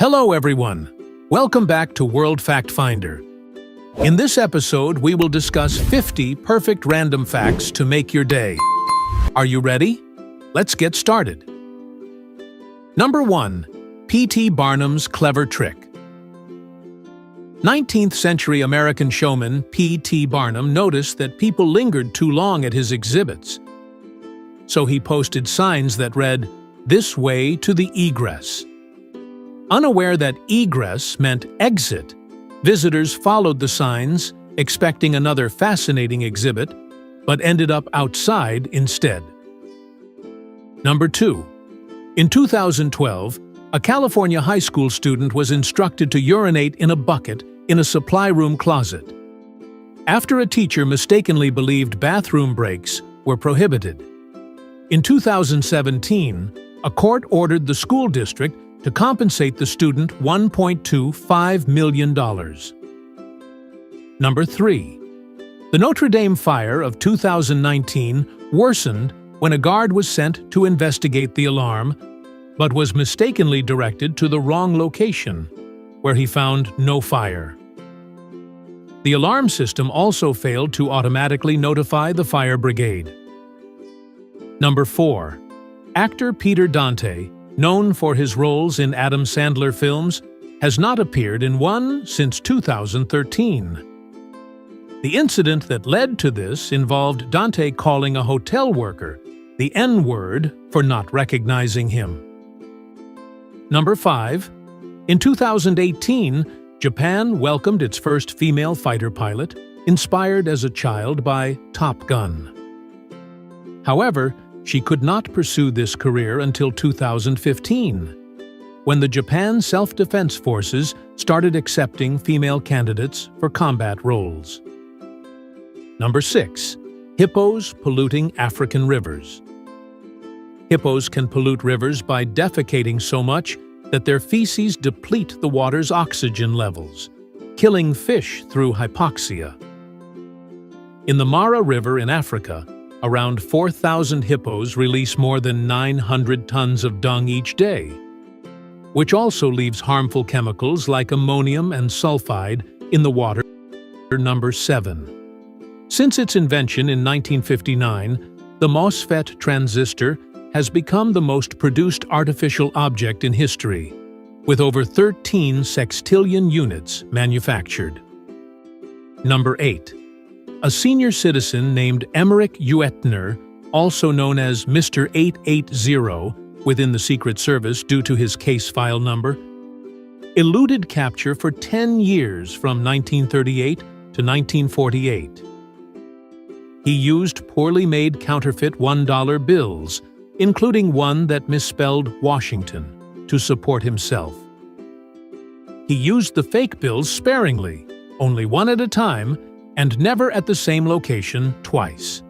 Hello everyone! Welcome back to World Fact Finder. In this episode, we will discuss 50 perfect random facts to make your day. Are you ready? Let's get started. Number 1. P.T. Barnum's clever trick. 19th century American showman P.T. Barnum noticed that people lingered too long at his exhibits. So he posted signs that read, "This way to the egress." Unaware that egress meant exit, visitors followed the signs, expecting another fascinating exhibit, but ended up outside instead. Number 2. In 2012, a California high school student was instructed to urinate in a bucket in a supply room closet, after a teacher mistakenly believed bathroom breaks were prohibited. In 2017, a court ordered the school district to compensate the student $1.25 million. Number 3. The Notre Dame fire of 2019 worsened when a guard was sent to investigate the alarm, but was mistakenly directed to the wrong location, where he found no fire. The alarm system also failed to automatically notify the fire brigade. Number 4. Actor Peter Dante, known for his roles in Adam Sandler films, has not appeared in one since 2013. The incident that led to this involved Dante calling a hotel worker the N-word for not recognizing him. Number 5. In 2018, Japan welcomed its first female fighter pilot, inspired as a child by Top Gun. However, she could not pursue this career until 2015, when the Japan Self-Defense Forces started accepting female candidates for combat roles. Number 6. Hippos polluting African rivers. Hippos can pollute rivers by defecating so much that their feces deplete the water's oxygen levels, killing fish through hypoxia. In the Mara River in Africa, around 4,000 hippos release more than 900 tons of dung each day, which also leaves harmful chemicals like ammonium and sulfide in the water. Number 7. Since its invention in 1959, the MOSFET transistor has become the most produced artificial object in history, with over 13 sextillion units manufactured. Number 8. A senior citizen named Emmerich Uetner, also known as Mr. 880 within the Secret Service due to his case file number, eluded capture for 10 years from 1938 to 1948. He used poorly made counterfeit $1 bills, including one that misspelled Washington, to support himself. He used the fake bills sparingly, only one at a time, and never at the same location twice.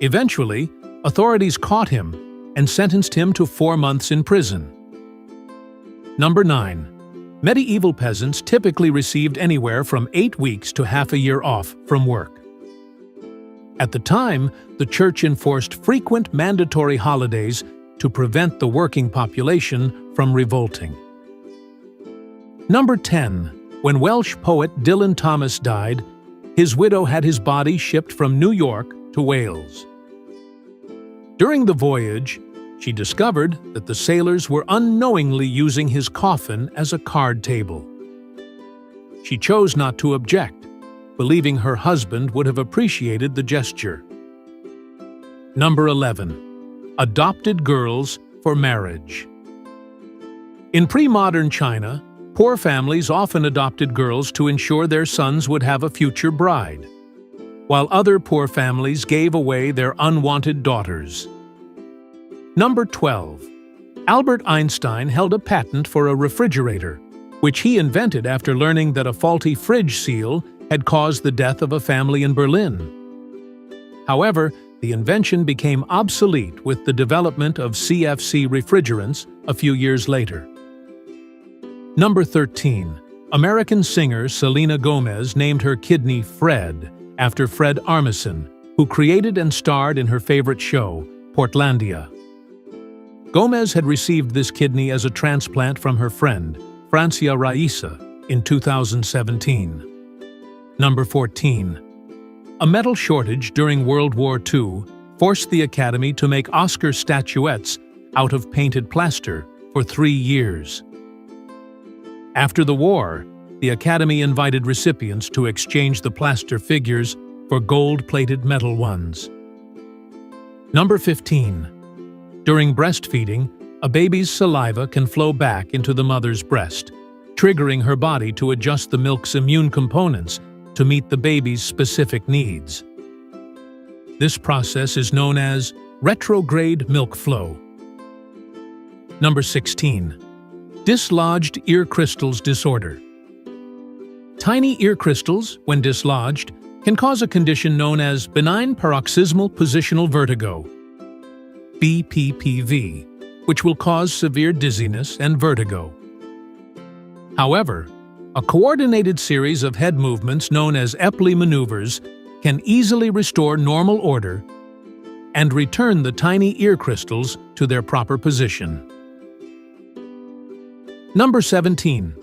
Eventually, authorities caught him and sentenced him to 4 months in prison. Number 9. Medieval peasants typically received anywhere from 8 weeks to half a year off from work. At the time, the church enforced frequent mandatory holidays to prevent the working population from revolting. Number 10. When Welsh poet Dylan Thomas died, his widow had his body shipped from New York to Wales. During the voyage, she discovered that the sailors were unknowingly using his coffin as a card table. She chose not to object, believing her husband would have appreciated the gesture. Number 11. Adopted girls for marriage. In pre-modern China, poor families often adopted girls to ensure their sons would have a future bride, while other poor families gave away their unwanted daughters. Number 12. Albert Einstein held a patent for a refrigerator, which he invented after learning that a faulty fridge seal had caused the death of a family in Berlin. However, the invention became obsolete with the development of CFC refrigerants a few years later. Number 13. American singer Selena Gomez named her kidney Fred after Fred Armisen, who created and starred in her favorite show, Portlandia. Gomez had received this kidney as a transplant from her friend, Francia Raisa, in 2017. Number 14. A metal shortage during World War II forced the Academy to make Oscar statuettes out of painted plaster for 3 years. After the war, the Academy invited recipients to exchange the plaster figures for gold-plated metal ones. Number 15. During breastfeeding, a baby's saliva can flow back into the mother's breast, triggering her body to adjust the milk's immune components to meet the baby's specific needs. This process is known as retrograde milk flow. Number 16. Dislodged ear crystals disorder. Tiny ear crystals, when dislodged, can cause a condition known as benign paroxysmal positional vertigo, BPPV, which will cause severe dizziness and vertigo. However, a coordinated series of head movements known as Epley maneuvers can easily restore normal order and return the tiny ear crystals to their proper position. Number 17.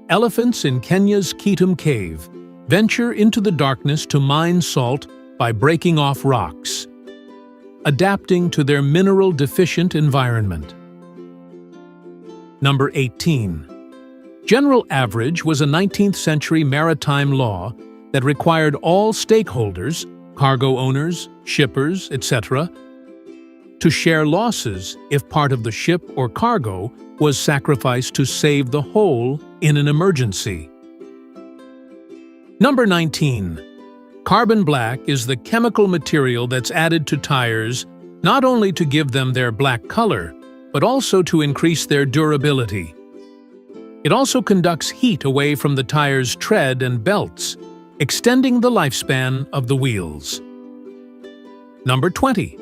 Elephants in Kenya's Kitum Cave venture into the darkness to mine salt by breaking off rocks, adapting to their mineral-deficient environment. Number 18. General Average was a 19th-century maritime law that required all stakeholders, cargo owners, shippers, etc., to share losses if part of the ship or cargo was sacrificed to save the whole in an emergency. Number 19. Carbon black is the chemical material that's added to tires not only to give them their black color, but also to increase their durability. It also conducts heat away from the tire's tread and belts, extending the lifespan of the wheels. Number 20.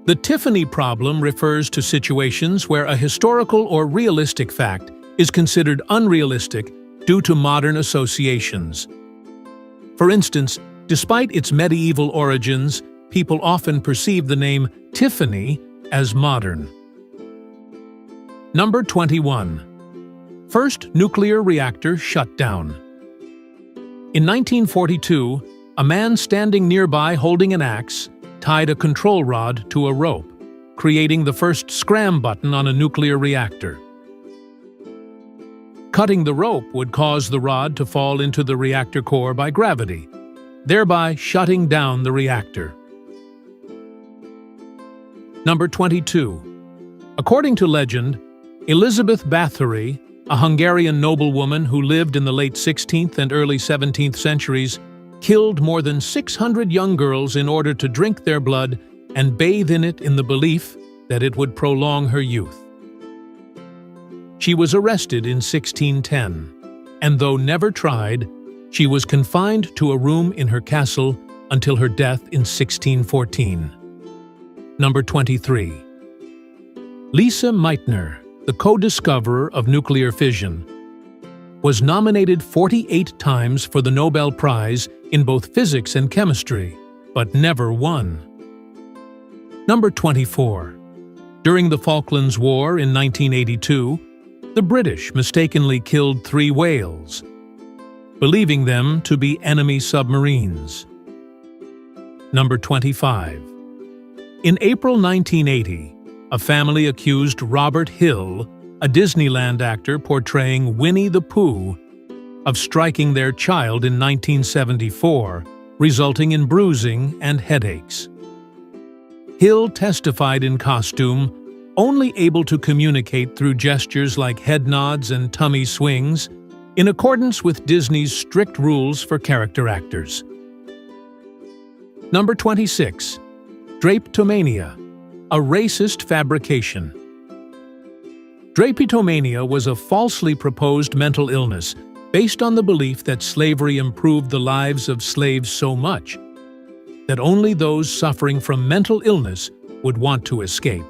The Tiffany problem refers to situations where a historical or realistic fact is considered unrealistic due to modern associations. For instance, despite its medieval origins, people often perceive the name Tiffany as modern. Number 21. First nuclear reactor shut down. In 1942, a man standing nearby holding an axe tied a control rod to a rope, creating the first scram button on a nuclear reactor. Cutting the rope would cause the rod to fall into the reactor core by gravity, thereby shutting down the reactor. Number 22. According to legend, Elizabeth Bathory, a Hungarian noblewoman who lived in the late 16th and early 17th centuries, killed more than 600 young girls in order to drink their blood and bathe in it in the belief that it would prolong her youth. She was arrested in 1610, and though never tried, she was confined to a room in her castle until her death in 1614. Number 23. Lisa Meitner, the co-discoverer of nuclear fission, was nominated 48 times for the Nobel Prize in both physics and chemistry, but never won. Number 24. During the Falklands War in 1982, the British mistakenly killed 3 whales, believing them to be enemy submarines. Number 25. In April 1980, a family accused Robert Hill, a Disneyland actor portraying Winnie the Pooh, of striking their child in 1974, resulting in bruising and headaches. Hill testified in costume, only able to communicate through gestures like head nods and tummy swings, in accordance with Disney's strict rules for character actors. Number 26. Drapetomania, a racist fabrication. Drapetomania was a falsely proposed mental illness based on the belief that slavery improved the lives of slaves so much that only those suffering from mental illness would want to escape.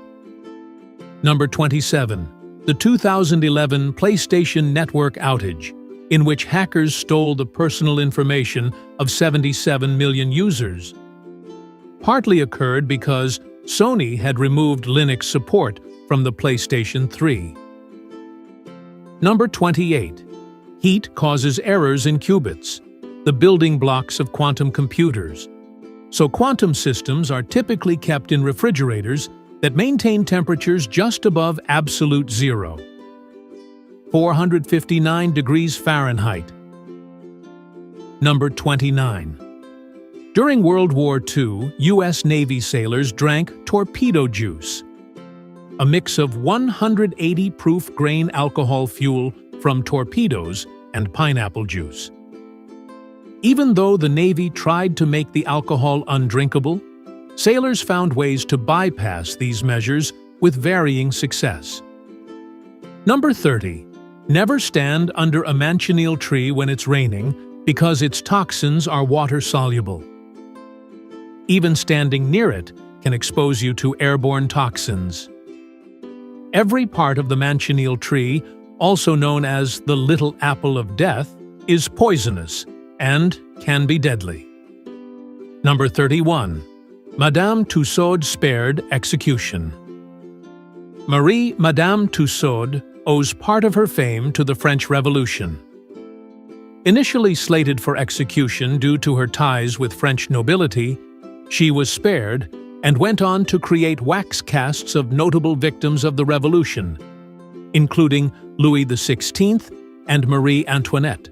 Number 27. The 2011 PlayStation Network outage, in which hackers stole the personal information of 77 million users, partly occurred because Sony had removed Linux support from the PlayStation 3. Number 28. Heat causes errors in qubits, the building blocks of quantum computers. So quantum systems are typically kept in refrigerators that maintain temperatures just above absolute zero, 459 degrees Fahrenheit. Number 29. During World War II, U.S. Navy sailors drank torpedo juice, a mix of 180 proof grain alcohol fuel from torpedoes and pineapple juice. Even though the Navy tried to make the alcohol undrinkable, sailors found ways to bypass these measures with varying success. Number 30. Never stand under a manchineel tree when it's raining because its toxins are water-soluble. Even standing near it can expose you to airborne toxins. Every part of the manchineel tree, also known as the little apple of death, is poisonous and can be deadly. Number 31. Madame Tussaud spared execution. Madame Tussaud owes part of her fame to the French Revolution. Initially slated for execution due to her ties with French nobility, she was spared and went on to create wax casts of notable victims of the Revolution, including Louis XVI and Marie Antoinette.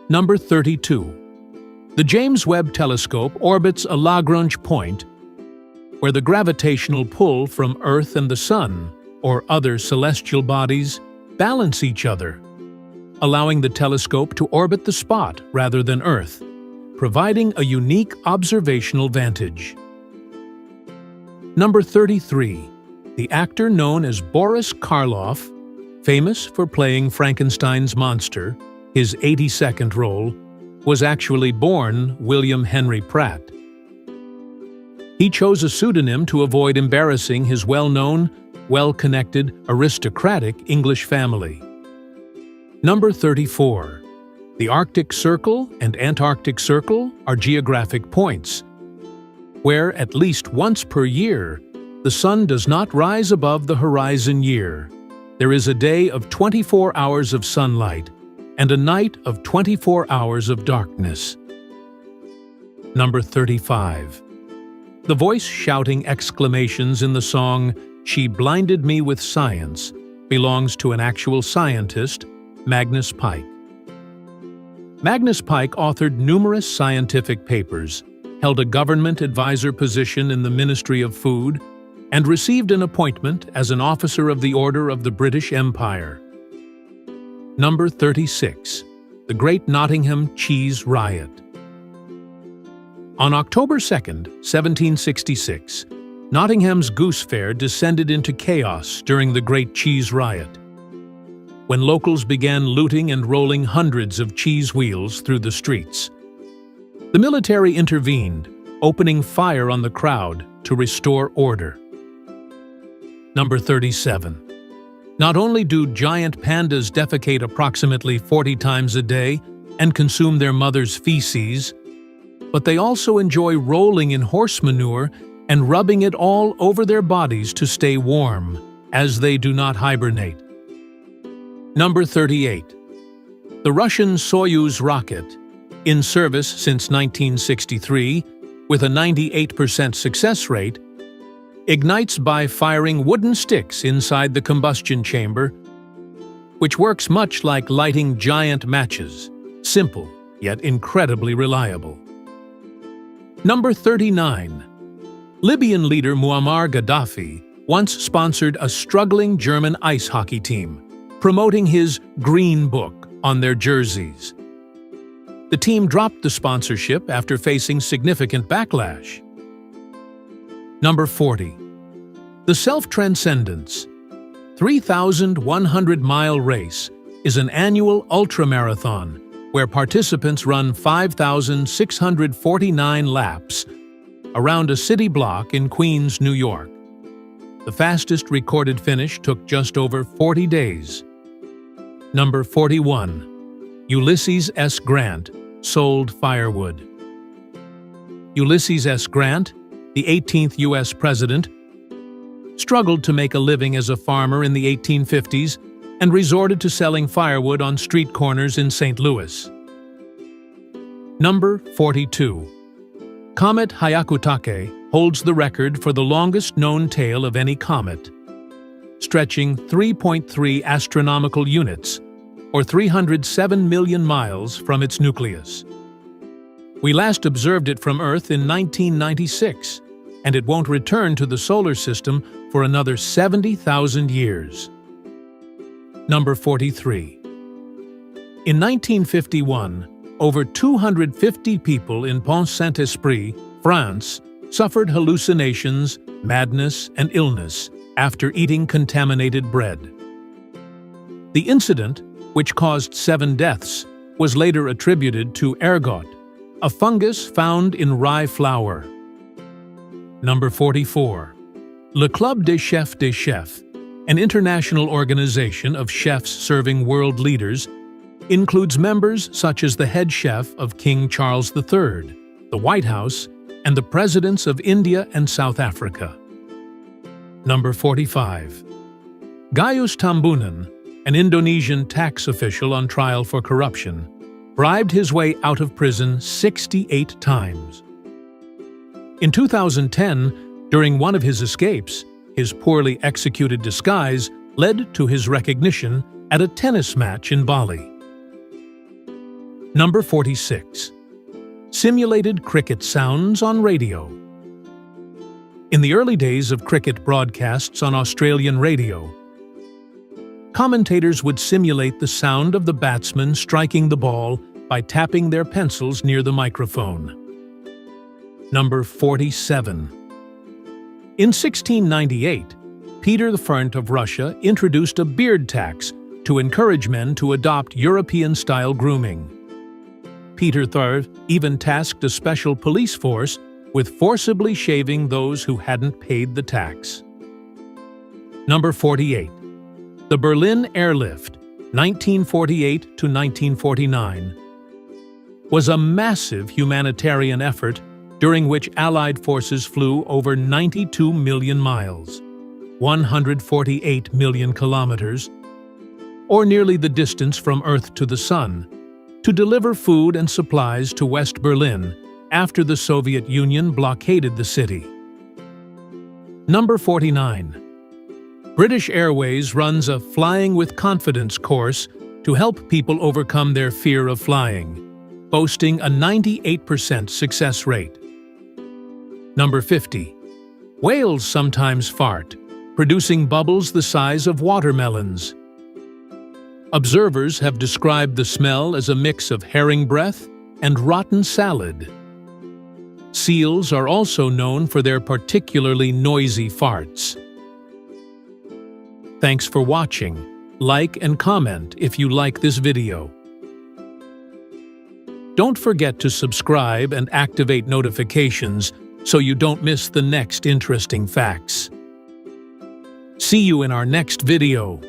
Number 32. The James Webb Telescope orbits a Lagrange point where the gravitational pull from Earth and the Sun, or other celestial bodies, balance each other, allowing the telescope to orbit the spot rather than Earth, providing a unique observational vantage. Number 33. The actor known as Boris Karloff, famous for playing Frankenstein's monster, his 82nd role, was actually born William Henry Pratt. He chose a pseudonym to avoid embarrassing his well-known, well-connected, aristocratic English family. Number 34. The Arctic Circle and Antarctic Circle are geographic points, where at least once per year, the sun does not rise above the horizon year. There is a day of 24 hours of sunlight and a night of 24 hours of darkness. Number 35. The voice shouting exclamations in the song "She Blinded Me with Science" belongs to an actual scientist, Magnus Pyke. Magnus Pyke authored numerous scientific papers, held a government advisor position in the Ministry of Food, and received an appointment as an officer of the Order of the British Empire. Number 36. The Great Nottingham Cheese Riot. On October 2, 1766, Nottingham's Goose Fair descended into chaos during the Great Cheese Riot, when locals began looting and rolling hundreds of cheese wheels through the streets. The military intervened, opening fire on the crowd to restore order. Number 37. Not only do giant pandas defecate approximately 40 times a day and consume their mother's feces, but they also enjoy rolling in horse manure and rubbing it all over their bodies to stay warm, as they do not hibernate. Number 38. The Russian Soyuz rocket, in service since 1963, with a 98% success rate, ignites by firing wooden sticks inside the combustion chamber, which works much like lighting giant matches, simple yet incredibly reliable. Number 39. Libyan leader Muammar Gaddafi once sponsored a struggling German ice hockey team, promoting his Green Book on their jerseys. The team dropped the sponsorship after facing significant backlash. Number 40. The Self-Transcendence 3,100-mile race is an annual ultramarathon where participants run 5,649 laps around a city block in Queens, New York. The fastest recorded finish took just over 40 days. Number 41. Ulysses S. Grant sold firewood. Ulysses S. Grant, the 18th U.S. president, struggled to make a living as a farmer in the 1850s and resorted to selling firewood on street corners in St. Louis. Number 42. Comet Hyakutake holds the record for the longest known tail of any comet, stretching 3.3 astronomical units, or 307 million miles from its nucleus. We last observed it from Earth in 1996, and it won't return to the solar system for another 70,000 years. Number 43. In 1951, over 250 people in Pont-Saint-Esprit, France, suffered hallucinations, madness, and illness after eating contaminated bread. The incident, which caused 7 deaths, was later attributed to ergot, a fungus found in rye flour. Number 44. Le Club des Chefs, an international organization of chefs serving world leaders, includes members such as the head chef of King Charles III, the White House, and the presidents of India and South Africa. Number 45. Gaius Tambunan, an Indonesian tax official on trial for corruption, bribed his way out of prison 68 times. In 2010, during one of his escapes, his poorly executed disguise led to his recognition at a tennis match in Bali. Number 46. Simulated cricket sounds on radio. In the early days of cricket broadcasts on Australian radio, commentators would simulate the sound of the batsman striking the ball by tapping their pencils near the microphone. Number 47. In 1698, Peter I of Russia introduced a beard tax to encourage men to adopt European-style grooming. Peter III even tasked a special police force with forcibly shaving those who hadn't paid the tax. Number 48. The Berlin Airlift, 1948 to 1949, was a massive humanitarian effort during which Allied forces flew over 92 million miles, 148 million kilometers, or nearly the distance from Earth to the Sun, to deliver food and supplies to West Berlin after the Soviet Union blockaded the city. Number 49. British Airways runs a Flying with Confidence course to help people overcome their fear of flying, boasting a 98% success rate. Number 50. Whales sometimes fart, producing bubbles the size of watermelons. Observers have described the smell as a mix of herring breath and rotten salad. Seals are also known for their particularly noisy farts. Thanks for watching. Like and comment if you like this video. Don't forget to subscribe and activate notifications so you don't miss the next interesting facts. See you in our next video.